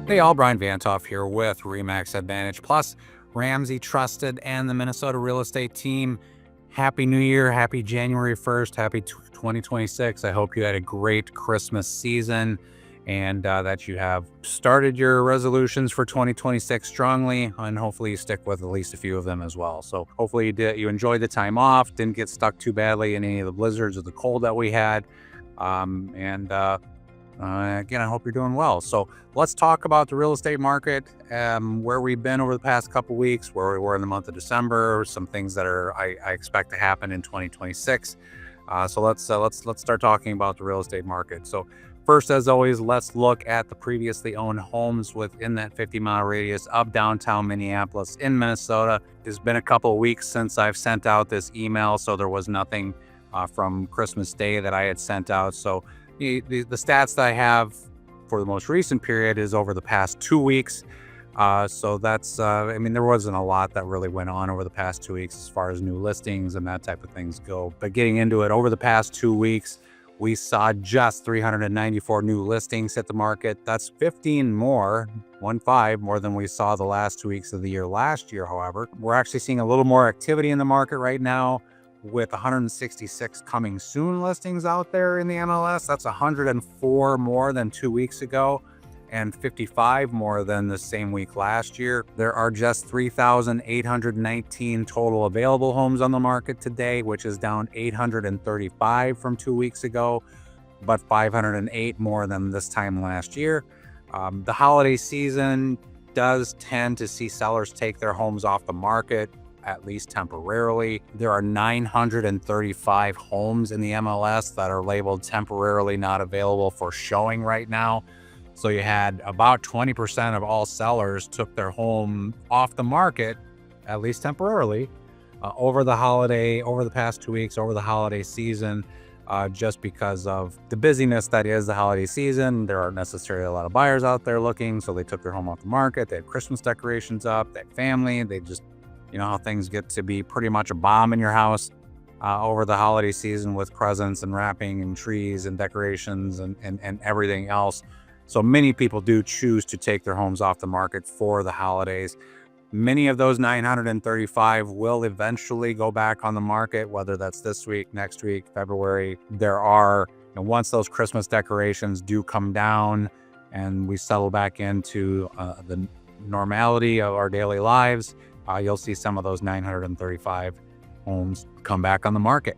Hey all, Bryan VantHof here with Remax Advantage Plus, Ramsey Trusted, and the Minnesota real estate team. Happy New Year, happy January 1st, happy 2026. I hope you had a great Christmas season and that you have started your resolutions for 2026 strongly, and hopefully you stick with at least a few of them as well. So hopefully you enjoyed the time off, didn't get stuck too badly in any of the blizzards or the cold that we had. Again, I hope you're doing well. So let's talk about the real estate market, where we've been over the past couple weeks, where we were in the month of December, some things that I expect to happen in 2026. So let's start talking about the real estate market. So first, as always, let's look at the previously owned homes within that 50-mile radius of downtown Minneapolis in Minnesota. It's been a couple of weeks since I've sent out this email, so there was nothing from Christmas Day that I had sent out. So the stats that I have for the most recent period is over the past 2 weeks. So that's, I mean, there wasn't a lot that really went on over the past 2 weeks as far as new listings and that type of things go. But getting into it, over the past 2 weeks, we saw just 394 new listings hit the market. That's 15 more than we saw the last 2 weeks of the year last year. However, we're actually seeing a little more activity in the market right now, with 166 coming soon listings out there in the MLS. That's 104 more than 2 weeks ago and 55 more than the same week last year. There are just 3,819 total available homes on the market today, which is down 835 from 2 weeks ago, but 508 more than this time last year. The holiday season does tend to see sellers take their homes off the market, at least temporarily. There are 935 homes in the MLS that are labeled temporarily not available for showing right now. So you had about 20% of all sellers took their home off the market, at least temporarily, over the past 2 weeks, over the holiday season, just because of the busyness that is the holiday season. There aren't necessarily a lot of buyers out there looking, so they took their home off the market. They had Christmas decorations up, they had family, they just, you know how things get to be pretty much a bomb in your house over the holiday season with presents and wrapping and trees and decorations and everything else. So many people do choose to take their homes off the market for the holidays. Many of those 935 will eventually go back on the market, whether that's this week, next week, February. There are, once those Christmas decorations do come down and we settle back into the normality of our daily lives, you'll see some of those 935 homes come back on the market.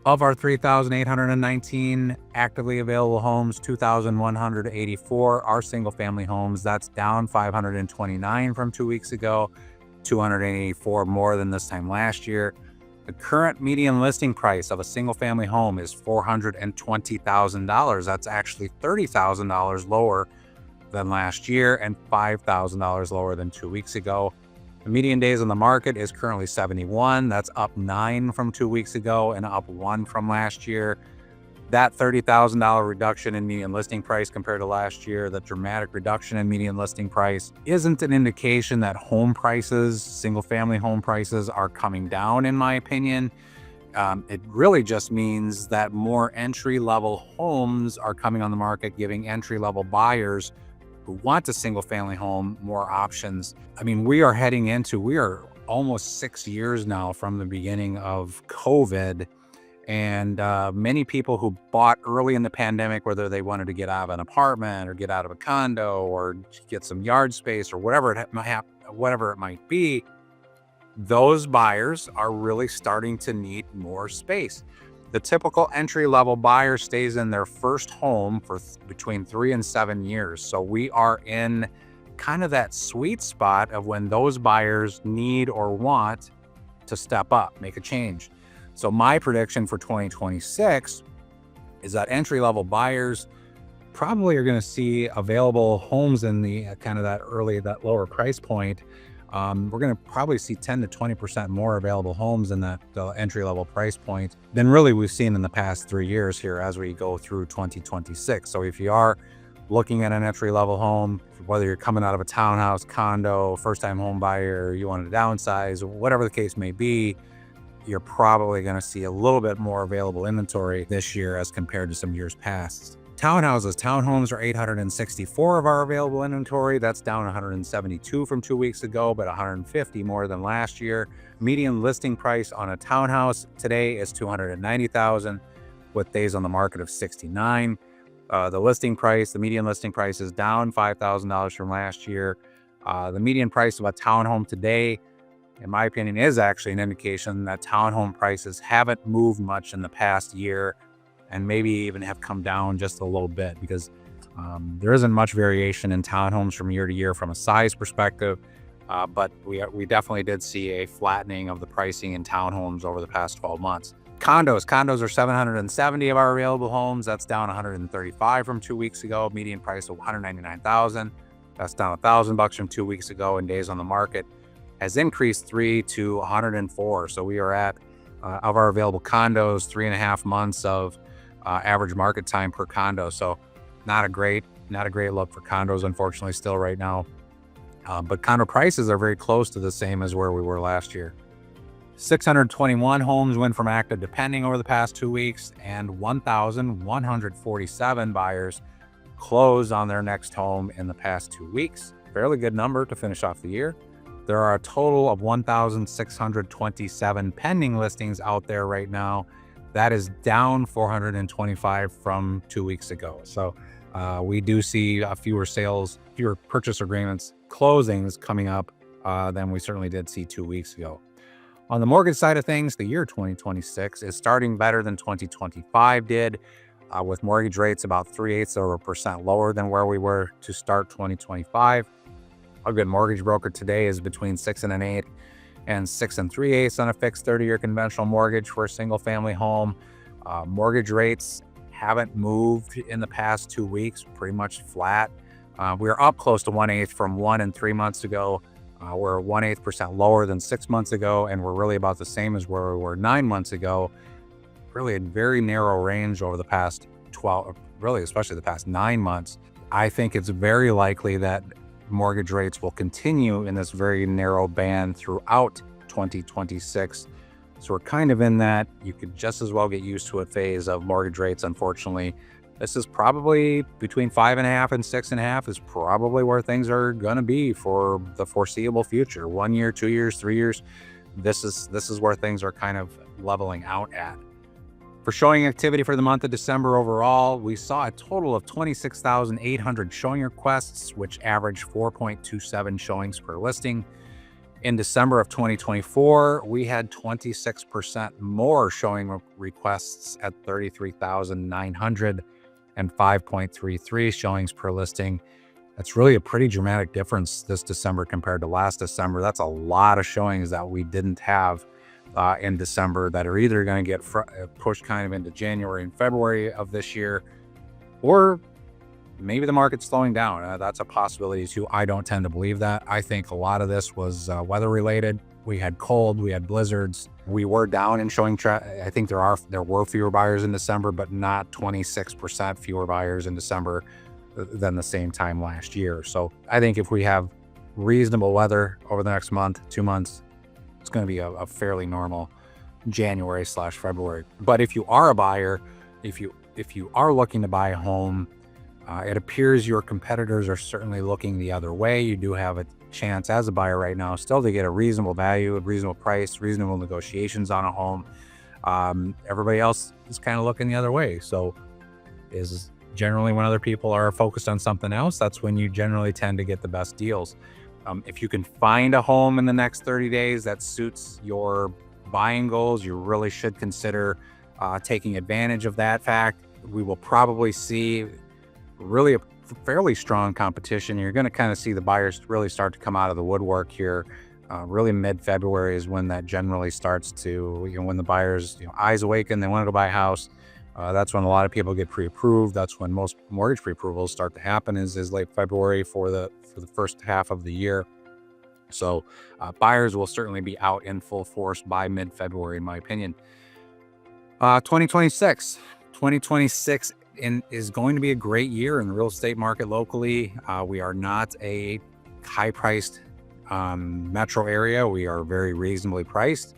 Of our 3,819 actively available homes, 2,184 are single-family homes. That's down 529 from 2 weeks ago, 284 more than this time last year. The current median listing price of a single-family home is $420,000. That's actually $30,000 lower than last year and $5,000 lower than 2 weeks ago. The median days on the market is currently 71. That's up 9 from 2 weeks ago and up 1 from last year. That $30,000 reduction in median listing price compared to last year, the dramatic reduction in median listing price, isn't an indication that home prices, single-family home prices, are coming down, in my opinion. It really just means that more entry-level homes are coming on the market, giving entry-level buyers who want a single family home more options. I mean, we are almost 6 years now from the beginning of COVID. And many people who bought early in the pandemic, whether they wanted to get out of an apartment or get out of a condo or get some yard space or whatever it might be, those buyers are really starting to need more space. The typical entry-level buyer stays in their first home for between 3 and 7 years. So we are in kind of that sweet spot of when those buyers need or want to step up, make a change. So my prediction for 2026 is that entry-level buyers probably are going to see available homes in the kind of that lower price point. We're going to probably see 10 to 20% more available homes in that entry-level price point than really we've seen in the past 3 years here as we go through 2026. So if you are looking at an entry-level home, whether you're coming out of a townhouse, condo, first-time home buyer, you want to downsize, whatever the case may be, you're probably going to see a little bit more available inventory this year as compared to some years past. Townhouses, townhomes are 864 of our available inventory. That's down 172 from 2 weeks ago, but 150 more than last year. Median listing price on a townhouse today is $290,000 with days on the market of 69. The median listing price is down $5,000 from last year. The median price of a townhome today, in my opinion, is actually an indication that townhome prices haven't moved much in the past year, and maybe even have come down just a little bit, because there isn't much variation in townhomes from year to year from a size perspective. But we definitely did see a flattening of the pricing in townhomes over the past 12 months. Condos are 770 of our available homes. That's down 135 from 2 weeks ago. Median price of $199,000. That's down $1,000 from 2 weeks ago, and days on the market has increased 3 to 104. So we are at, of our available condos, 3.5 months of average market time per condo. So not a great look for condos, unfortunately, still right now. But condo prices are very close to the same as where we were last year. 621 homes went from active to pending over the past 2 weeks, and 1,147 buyers closed on their next home in the past 2 weeks. Fairly good number to finish off the year. There are a total of 1,627 pending listings out there right now. That is down 425 from 2 weeks ago. So we do see fewer purchase agreements, closings coming up than we certainly did see 2 weeks ago. On the mortgage side of things, the year 2026 is starting better than 2025 did, with mortgage rates about 0.3% lower than where we were to start 2025. A good mortgage broker today is between 6 1/8 and 6 3/8 on a fixed 30-year conventional mortgage for a single-family home. Mortgage rates haven't moved in the past 2 weeks, pretty much flat. We're up close to 1/8 from 1 and 3 months ago. We're 1/8% lower than 6 months ago, and we're really about the same as where we were 9 months ago. Really a very narrow range over the past 12, really especially the past 9 months. I think it's very likely that mortgage rates will continue in this very narrow band throughout 2026. So we're kind of in that you could just as well get used to a phase of mortgage rates. Unfortunately, this is probably between 5.5 and 6.5 is probably where things are going to be for the foreseeable future. 1 year, 2 years, 3 years. This is where things are kind of leveling out at. For showing activity for the month of December overall, we saw a total of 26,800 showing requests, which averaged 4.27 showings per listing. In December of 2024, we had 26% more showing requests at 33,900 and 5.33 showings per listing. That's really a pretty dramatic difference this December compared to last December. That's a lot of showings that we didn't have in December that are either going to get pushed kind of into January and February of this year, or maybe the market's slowing down. That's a possibility too. I don't tend to believe that. I think a lot of this was weather related. We had cold, we had blizzards. We were down in showing I think there were fewer buyers in December, but not 26% fewer buyers in December than the same time last year. So I think if we have reasonable weather over the next month, 2 months, it's going to be a fairly normal January/February. But if you are a buyer, if you are looking to buy a home, it appears your competitors are certainly looking the other way. You do have a chance as a buyer right now still to get a reasonable value, a reasonable price, reasonable negotiations on a home. Everybody else is kind of looking the other way. So is generally when other people are focused on something else, that's when you generally tend to get the best deals. If you can find a home in the next 30 days that suits your buying goals, you really should consider taking advantage of that fact. We will probably see really a fairly strong competition. You're going to kind of see the buyers really start to come out of the woodwork here. Really mid-February is when that generally starts to, when the buyers, eyes awaken, they want to go buy a house. That's when a lot of people get pre-approved. That's when most mortgage pre-approvals start to happen is late February for the first half of the year. So buyers will certainly be out in full force by mid-February, in my opinion. 2026 is going to be a great year in the real estate market locally. We are not a high-priced metro area. We are very reasonably priced.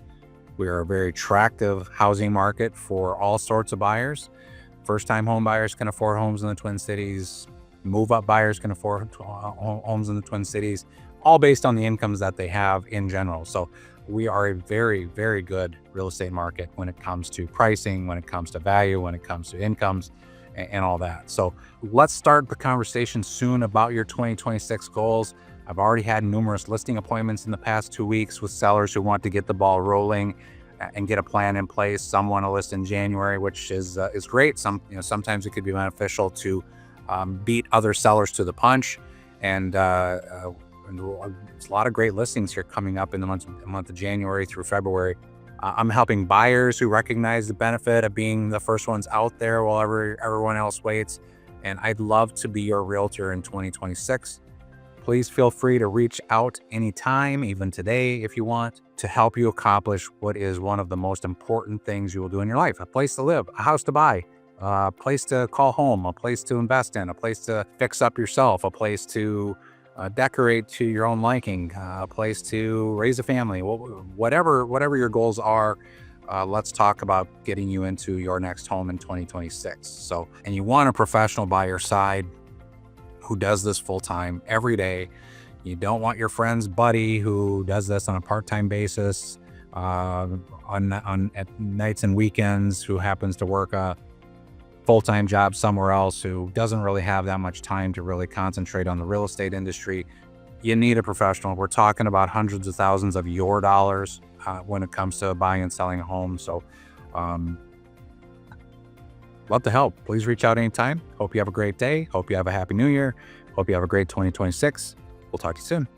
We are a very attractive housing market for all sorts of buyers. First-time home buyers can afford homes in the Twin Cities. Move-up buyers can afford homes in the Twin Cities, all based on the incomes that they have in general. So we are a very, very good real estate market when it comes to pricing, when it comes to value, when it comes to incomes, and all that. So let's start the conversation soon about your 2026 goals. I've already had numerous listing appointments in the past 2 weeks with sellers who want to get the ball rolling and get a plan in place. Some want to list in January, which is great. Sometimes it could be beneficial to beat other sellers to the punch, and there's a lot of great listings here coming up in the month of January through February. I'm helping buyers who recognize the benefit of being the first ones out there while everyone else waits. And I'd love to be your realtor in 2026. Please feel free to reach out anytime, even today if you want, to help you accomplish what is one of the most important things you will do in your life: a place to live, a house to buy, a place to call home, a place to invest in, a place to fix up yourself, a place to decorate to your own liking, a place to raise a family. Whatever your goals are, let's talk about getting you into your next home in 2026. So, and you want a professional by your side who does this full time every day. You don't want your friend's buddy who does this on a part-time basis at nights and weekends, who happens to work a full-time job somewhere else, who doesn't really have that much time to really concentrate on the real estate industry. You need a professional. We're talking about hundreds of thousands of your dollars when it comes to buying and selling a home. So love to help. Please reach out anytime. Hope you have a great day. Hope you have a happy new year. Hope you have a great 2026. We'll talk to you soon.